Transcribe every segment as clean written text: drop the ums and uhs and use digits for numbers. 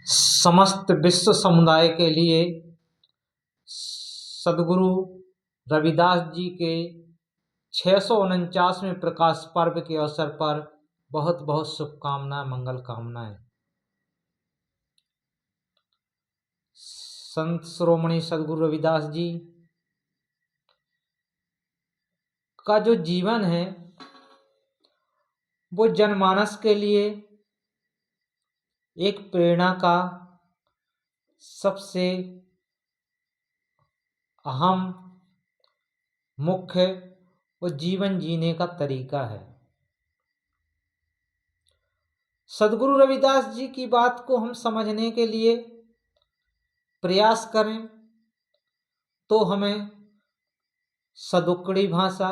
समस्त विश्व समुदाय के लिए सदगुरु रविदास जी के 649वें प्रकाश पर्व के अवसर पर बहुत बहुत शुभकामनाएं, मंगल कामनाएं। संत शिरोमणि सदगुरु रविदास जी का जो जीवन है वो जनमानस के लिए एक प्रेरणा का सबसे अहम मुख्य और जीवन जीने का तरीका है। सदगुरु रविदास जी की बात को हम समझने के लिए प्रयास करें तो हमें सदुक्कड़ी भाषा,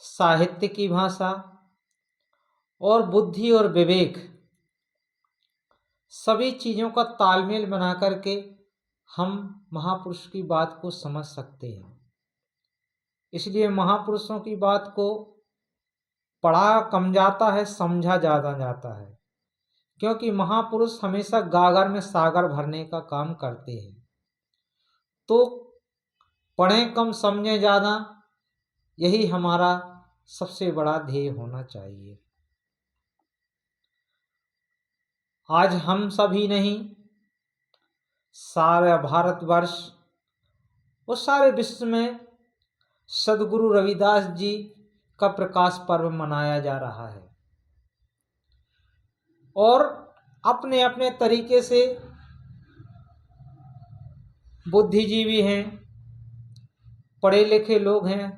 साहित्य की भाषा और बुद्धि और विवेक सभी चीज़ों का तालमेल बना करके हम महापुरुष की बात को समझ सकते हैं। इसलिए महापुरुषों की बात को पढ़ा कम जाता है, समझा ज़्यादा जाता है, क्योंकि महापुरुष हमेशा गागर में सागर भरने का काम करते हैं। तो पढ़ें कम, समझें ज़्यादा, यही हमारा सबसे बड़ा ध्येय होना चाहिए। आज हम सभी नहीं, सारा भारतवर्ष और सारे विश्व में सदगुरु रविदास जी का प्रकाश पर्व मनाया जा रहा है और अपने अपने तरीके से बुद्धिजीवी हैं, पढ़े लिखे लोग हैं,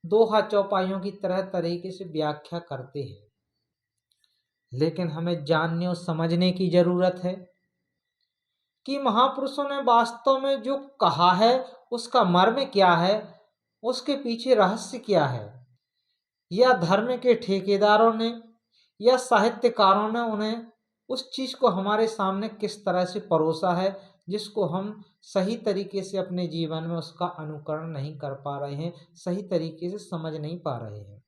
दोहा चौपाइयों की तरह तरीके से व्याख्या करते हैं। लेकिन हमें जानने और समझने की जरूरत है कि महापुरुषों ने वास्तव में जो कहा है उसका मर्म क्या है, उसके पीछे रहस्य क्या है, या धर्म के ठेकेदारों ने या साहित्यकारों ने उन्हें उस चीज को हमारे सामने किस तरह से परोसा है जिसको हम सही तरीके से अपने जीवन में उसका अनुकरण नहीं कर पा रहे हैं, सही तरीके से समझ नहीं पा रहे हैं।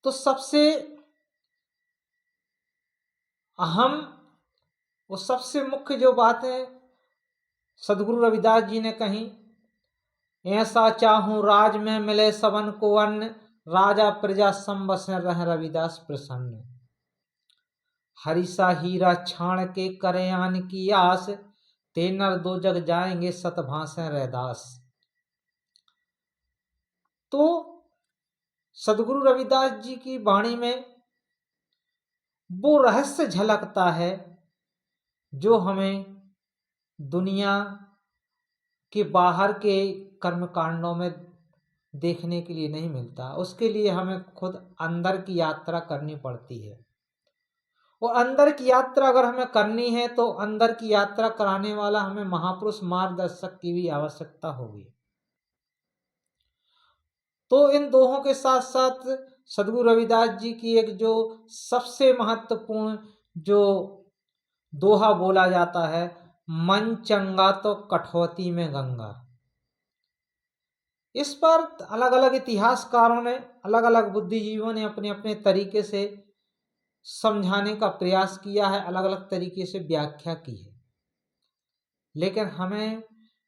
तो सबसे अहम और सबसे मुख्य जो बात है सदगुरु रविदास जी ने कही, ऐसा चाहूं राज में मिले सबन को अन्न, राजा प्रजा सम बसें रह रविदास प्रसन्न। हरिसा हीरा छाण के करे आन की आस, ते नर दो जग जाएंगे सत भाषें रैदास। तो सदगुरु रविदास जी की वाणी में वो रहस्य झलकता है जो हमें दुनिया के बाहर के कर्मकांडों में देखने के लिए नहीं मिलता। उसके लिए हमें खुद अंदर की यात्रा करनी पड़ती है, और अंदर की यात्रा अगर हमें करनी है तो अंदर की यात्रा कराने वाला हमें महापुरुष मार्गदर्शक की भी आवश्यकता होगी। तो इन दोहों के साथ साथ सदगुरु रविदास जी की एक जो सबसे महत्वपूर्ण जो दोहा बोला जाता है, मन चंगा तो कठौती में गंगा। इस पर अलग अलग इतिहासकारों ने, अलग अलग बुद्धिजीवियों ने अपने अपने तरीके से समझाने का प्रयास किया है, अलग अलग तरीके से व्याख्या की है। लेकिन हमें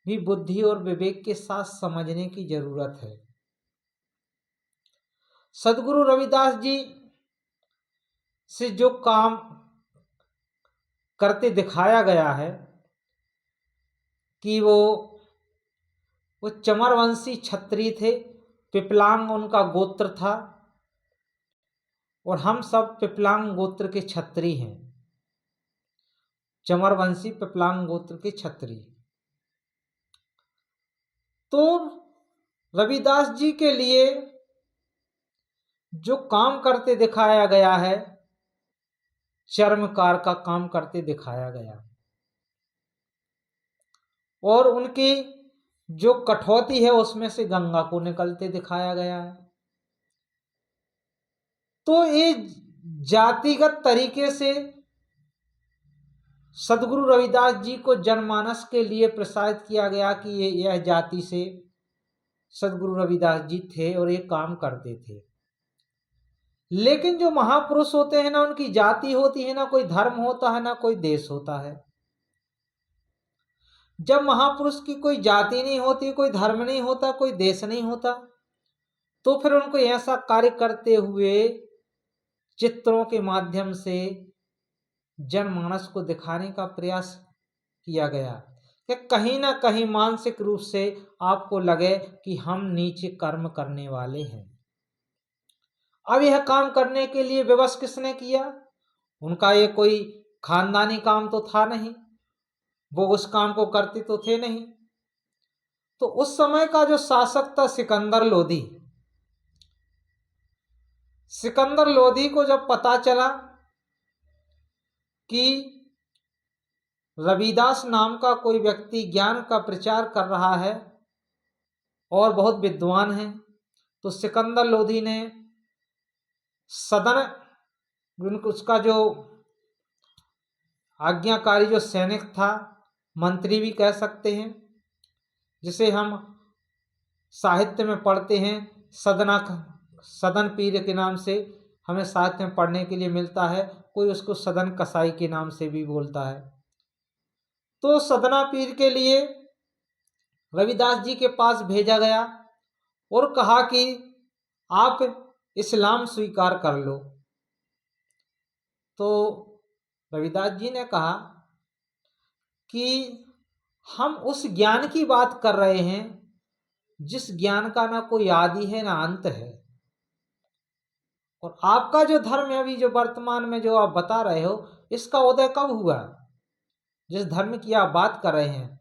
भी बुद्धि और विवेक के साथ समझने की जरूरत है। सदगुरु रविदास जी से जो काम करते दिखाया गया है कि वो चमरवंशी क्षत्रिय थे, पिपलांग उनका गोत्र था, और हम सब पिपलांग गोत्र के क्षत्रिय हैं। चमरवंशी पिपलांग गोत्र के क्षत्रिय। तो रविदास जी के लिए जो काम करते दिखाया गया है, चर्मकार का काम करते दिखाया गया, और उनकी जो कठौती है उसमें से गंगा को निकलते दिखाया गया है। तो ये जातिगत तरीके से सदगुरु रविदास जी को जनमानस के लिए प्रसारित किया गया कि यह जाति से सदगुरु रविदास जी थे और ये काम करते थे। लेकिन जो महापुरुष होते हैं ना, उनकी जाति होती है ना, कोई धर्म होता है ना कोई देश होता है। जब महापुरुष की कोई जाति नहीं होती, कोई धर्म नहीं होता, कोई देश नहीं होता, तो फिर उनको ऐसा कार्य करते हुए चित्रों के माध्यम से जनमानस को दिखाने का प्रयास किया गया कि कहीं ना कहीं मानसिक रूप से आपको लगे कि हम नीचे कर्म करने वाले हैं। अब यह काम करने के लिए विवश किसने किया? उनका ये कोई खानदानी काम तो था नहीं, वो उस काम को करते तो थे नहीं। तो उस समय का जो शासक था सिकंदर लोदी, सिकंदर लोदी को जब पता चला कि रविदास नाम का कोई व्यक्ति ज्ञान का प्रचार कर रहा है और बहुत विद्वान है, तो सिकंदर लोदी ने सदन, उसका जो आज्ञाकारी जो सैनिक था, मंत्री भी कह सकते हैं, जिसे हम साहित्य में पढ़ते हैं सदन पीर के नाम से हमें साहित्य में पढ़ने के लिए मिलता है, कोई उसको सदन कसाई के नाम से भी बोलता है। तो सदना पीर के लिए रविदास जी के पास भेजा गया और कहा कि आप इस्लाम स्वीकार कर लो। तो रविदास जी ने कहा कि हम उस ज्ञान की बात कर रहे हैं जिस ज्ञान का ना कोई आदि है ना अंत है, और आपका जो धर्म है अभी जो वर्तमान में जो आप बता रहे हो, इसका उदय कब हुआ? जिस धर्म की आप बात कर रहे हैं,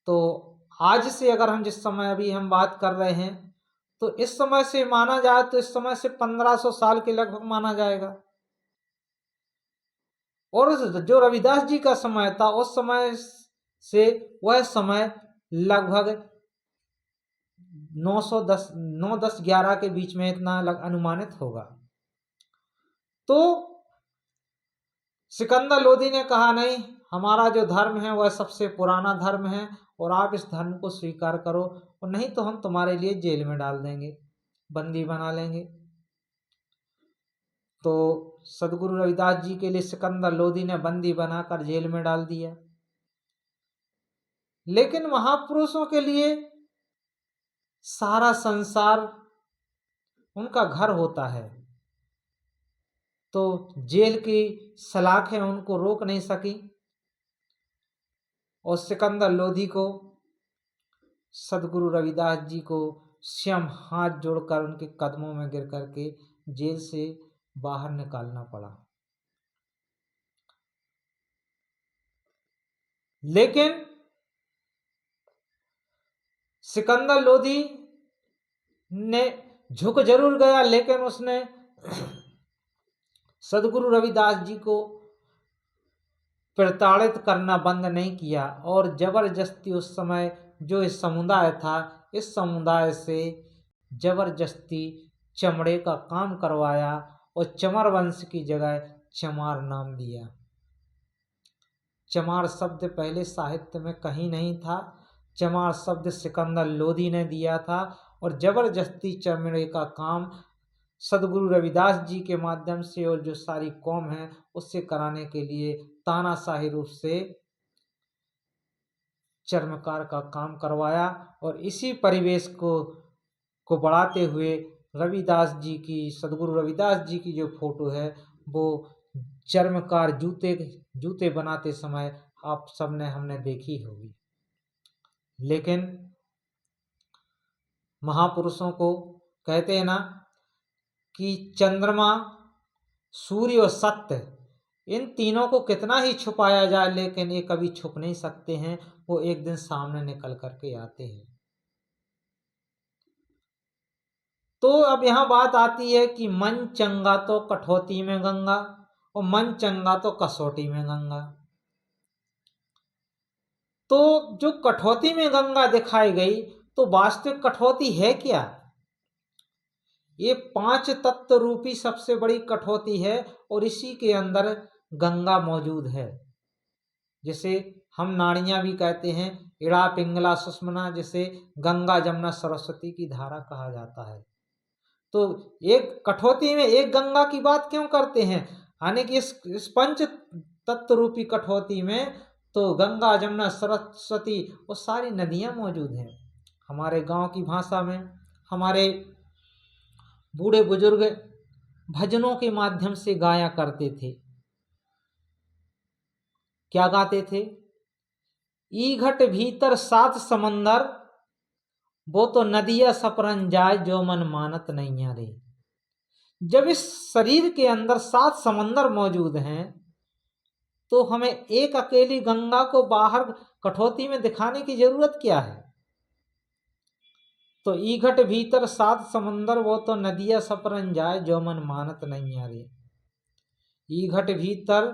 तो आज से अगर हम जिस समय अभी हम बात कर रहे हैं, तो इस समय से माना जाए तो इस समय से 1500 साल के लगभग माना जाएगा। और जो रविदास जी का समय था उस समय से वह समय लगभग 910-11 के बीच में इतना अनुमानित होगा। तो सिकंदर लोदी ने कहा नहीं, हमारा जो धर्म है वह सबसे पुराना धर्म है और आप इस धर्म को स्वीकार करो, और नहीं तो हम तुम्हारे लिए जेल में डाल देंगे, बंदी बना लेंगे। तो सदगुरु रविदास जी के लिए सिकंदर लोदी ने बंदी बनाकर जेल में डाल दिया। लेकिन महापुरुषों के लिए सारा संसार उनका घर होता है, तो जेल की सलाखें उनको रोक नहीं सकी, और सिकंदर लोधी को सदगुरु रविदास जी को स्वयं हाथ जोड़कर उनके कदमों में गिर करके जेल से बाहर निकालना पड़ा। लेकिन सिकंदर लोधी ने झुक जरूर गया, लेकिन उसने सदगुरु रविदास जी को प्रताड़ित करना बंद नहीं किया, और जबरदस्ती उस समय जो इस समुदाय था, इस समुदाय से जबरदस्ती चमड़े का काम करवाया और चमर वंश की जगह चमार नाम दिया। चमार शब्द पहले साहित्य में कहीं नहीं था, चमार शब्द सिकंदर लोधी ने दिया था, और जबरदस्ती चमड़े का काम सदगुरु रविदास जी के माध्यम से और जो सारी कौम है उससे कराने के लिए तानाशाही रूप से चर्मकार का काम करवाया। और इसी परिवेश को बढ़ाते हुए रविदास जी की, सदगुरु रविदास जी की जो फोटो है वो चर्मकार जूते बनाते समय आप सबने हमने देखी होगी। लेकिन महापुरुषों को कहते हैं ना कि चंद्रमा, सूर्य और सत्य, इन तीनों को कितना ही छुपाया जाए लेकिन ये कभी छुप नहीं सकते हैं, वो एक दिन सामने निकल करके आते हैं। तो अब यहाँ बात आती है कि मन चंगा तो कठौती में गंगा और मन चंगा तो कसौटी में गंगा। तो जो कठौती में गंगा दिखाई गई, तो वास्तविक कठौती है क्या? ये 5 तत्व रूपी सबसे बड़ी कठौती है, और इसी के अंदर गंगा मौजूद है, जिसे हम नाड़ियां भी कहते हैं, इड़ा पिंगला सुषमना, जिसे गंगा जमुना सरस्वती की धारा कहा जाता है। तो एक कठौती में एक गंगा की बात क्यों करते हैं? यानी कि इस पंच तत्व रूपी कठौती में तो गंगा, जमुना, सरस्वती वो सारी नदियां मौजूद हैं। हमारे गांव की भाषा में हमारे बूढ़े बुजुर्ग भजनों के माध्यम से गाया करते थे। क्या गाते थे? ईघट भीतर सात समंदर, वो तो नदिया सपरन जाए, जो मन मानत नहीं रे। जब इस शरीर के अंदर सात समंदर मौजूद हैं तो हमें एक अकेली गंगा को बाहर कठौती में दिखाने की जरूरत क्या है? तो ईघट भीतर सात समंदर, वो तो नदिया सपरन जाए, जो मन मानत नहीं रे। ईघट भीतर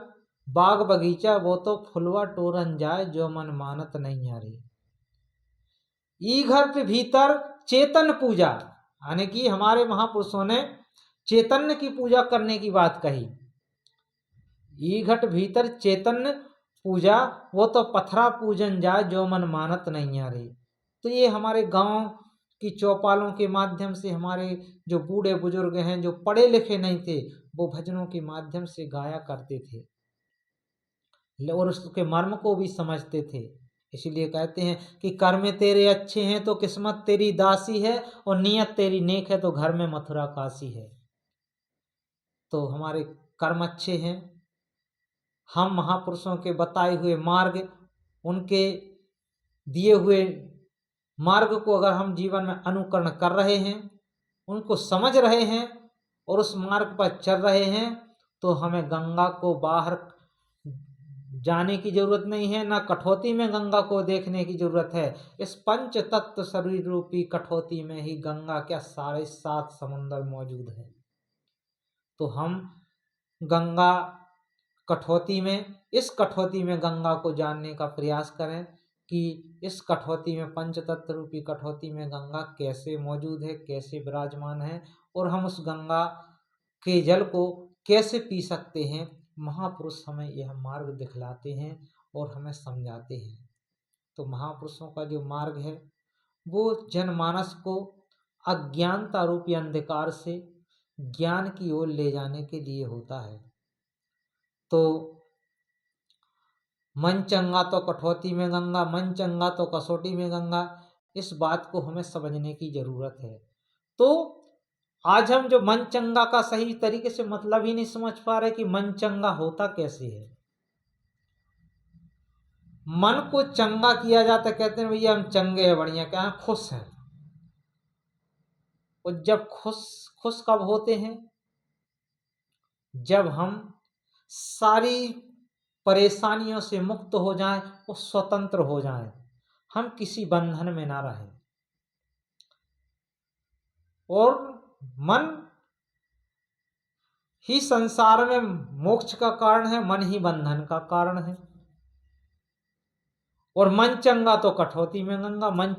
बाग बगीचा, वो तो फुलवा टोरन जाए, जो मन मानत नहीं रे। ईघट भीतर चेतन पूजा, यानी कि हमारे महापुरुषों ने चैतन्य की पूजा करने की बात कही। ईघट भीतर चैतन्य पूजा, वो तो पथरा पूजन जाए, जो मन मानत नहीं रे। तो ये हमारे गांव की चौपालों के माध्यम से हमारे जो बूढ़े बुजुर्ग हैं, जो पढ़े लिखे नहीं थे, वो भजनों के माध्यम से गाया करते थे और उसके मर्म को भी समझते थे। इसलिए कहते हैं कि कर्म तेरे अच्छे हैं तो किस्मत तेरी दासी है, और नियत तेरी नेक है तो घर में मथुरा काशी है। तो हमारे कर्म अच्छे हैं, हम महापुरुषों के बताए हुए मार्ग, उनके दिए हुए मार्ग को अगर हम जीवन में अनुकरण कर रहे हैं, उनको समझ रहे हैं और उस मार्ग पर चल रहे हैं, तो हमें गंगा को बाहर जाने की जरूरत नहीं है, ना कठौती में गंगा को देखने की जरूरत है। इस पंच तत्व शरीर रूपी कठौती में ही गंगा क्या 7.5 समुंदर मौजूद है। तो हम गंगा कठौती में, इस कठौती में गंगा को जानने का प्रयास करें कि इस कठौती में, पंच तत्व रूपी कठौती में गंगा कैसे मौजूद है, कैसे विराजमान है, और हम उस गंगा के जल को कैसे पी सकते हैं। महापुरुष हमें यह मार्ग दिखलाते हैं और हमें समझाते हैं। तो महापुरुषों का जो मार्ग है वो जनमानस को अज्ञानता रूपी अंधकार से ज्ञान की ओर ले जाने के लिए होता है। तो मन चंगा तो कठौती में गंगा, मन चंगा तो कसौटी में गंगा, इस बात को हमें समझने की जरूरत है। तो आज हम जो मन चंगा का सही तरीके से मतलब ही नहीं समझ पा रहे कि मन चंगा होता कैसे है। मन को चंगा किया जाता, कहते हैं भैया हम चंगे हैं, बढ़िया, क्या है, खुश हैं। और जब खुश कब होते हैं? जब हम सारी परेशानियों से मुक्त हो जाएं और स्वतंत्र हो जाएं, हम किसी बंधन में ना रहें। और मन ही संसार में मोक्ष का कारण है, मन ही बंधन का कारण है। और मन चंगा तो कठौती में गंगा, मन